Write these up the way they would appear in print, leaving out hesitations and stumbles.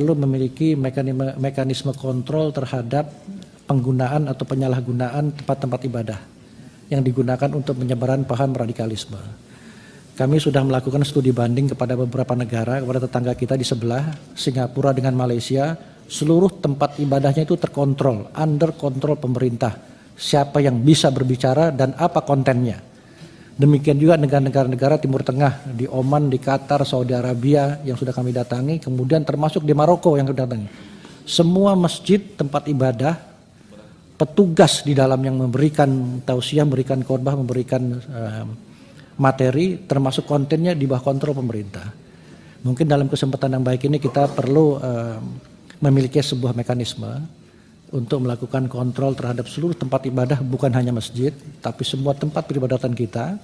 perlu memiliki mekanisme kontrol terhadap penggunaan atau penyalahgunaan tempat-tempat ibadah yang digunakan untuk penyebaran paham radikalisme. Kami sudah melakukan studi banding kepada beberapa negara, kepada tetangga kita di sebelah, Singapura dengan Malaysia, seluruh tempat ibadahnya itu terkontrol, under kontrol pemerintah. Siapa yang bisa berbicara dan apa kontennya. Demikian juga negara-negara Timur Tengah, di Oman, di Qatar, Saudi Arabia yang sudah kami datangi, kemudian termasuk di Maroko yang kami datangi. Semua masjid, tempat ibadah, petugas di dalam yang memberikan tausiah, memberikan khotbah, memberikan materi, termasuk kontennya di bawah kontrol pemerintah. Mungkin dalam kesempatan yang baik ini kita perlu memiliki sebuah mekanisme untuk melakukan kontrol terhadap seluruh tempat ibadah, bukan hanya masjid, tapi semua tempat peribadatan kita.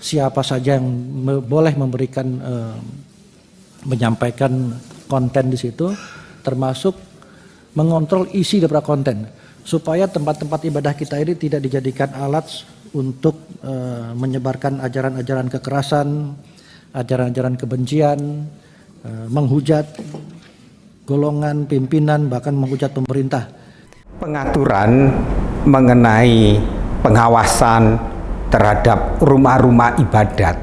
Siapa saja yang boleh memberikan, menyampaikan konten di situ, termasuk mengontrol isi daripada konten, supaya tempat-tempat ibadah kita ini tidak dijadikan alat untuk menyebarkan ajaran-ajaran kekerasan, ajaran-ajaran kebencian, menghujat golongan pimpinan, bahkan menghujat pemerintah. Pengaturan mengenai pengawasan terhadap rumah-rumah ibadat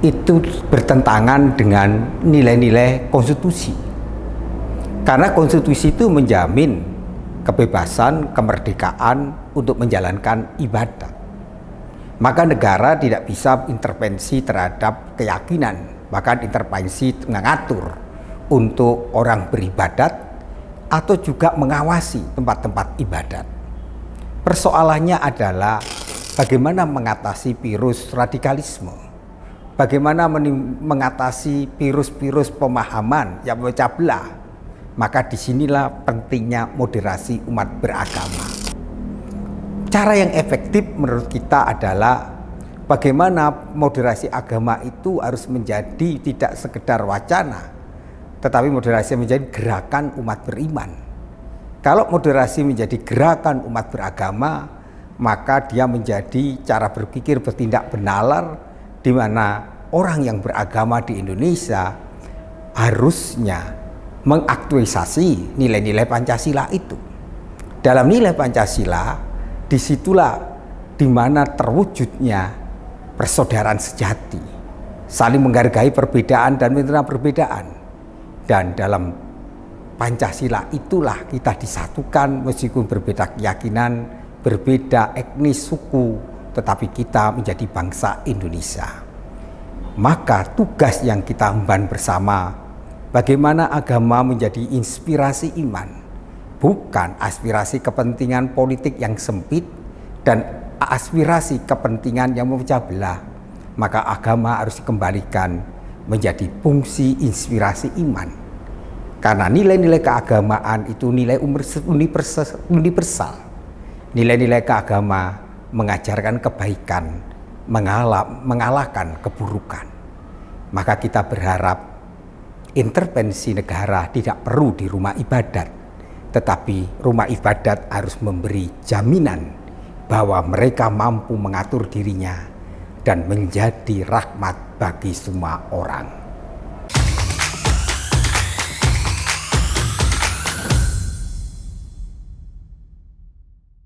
itu bertentangan dengan nilai-nilai konstitusi. Karena konstitusi itu menjamin kebebasan, kemerdekaan untuk menjalankan ibadat. Maka negara tidak bisa intervensi terhadap keyakinan, bahkan intervensi mengatur untuk orang beribadat atau juga mengawasi tempat-tempat ibadat. Persoalannya adalah bagaimana mengatasi virus radikalisme, bagaimana mengatasi virus-virus pemahaman yang memecah belah. Maka disinilah pentingnya moderasi umat beragama. Cara yang efektif menurut kita adalah bagaimana moderasi agama itu harus menjadi tidak sekedar wacana, tetapi moderasi menjadi gerakan umat beriman. Kalau moderasi menjadi gerakan umat beragama, maka dia menjadi cara berpikir bertindak benalar, di mana orang yang beragama di Indonesia harusnya mengaktualisasi nilai-nilai Pancasila itu. Dalam nilai Pancasila, disitulah di mana terwujudnya persaudaraan sejati, saling menghargai perbedaan dan menerima perbedaan. Dan dalam Pancasila itulah kita disatukan meskipun berbeda keyakinan, berbeda etnis, suku, tetapi kita menjadi bangsa Indonesia. Maka tugas yang kita emban bersama, bagaimana agama menjadi inspirasi iman, bukan aspirasi kepentingan politik yang sempit dan aspirasi kepentingan yang memecah belah. Maka agama harus dikembalikan menjadi fungsi inspirasi iman. Karena nilai-nilai keagamaan itu nilai universal. Nilai-nilai keagama mengajarkan kebaikan, mengalahkan keburukan. Maka kita berharap intervensi negara tidak perlu di rumah ibadat, tetapi rumah ibadat harus memberi jaminan bahwa mereka mampu mengatur dirinya dan menjadi rahmat bagi semua orang.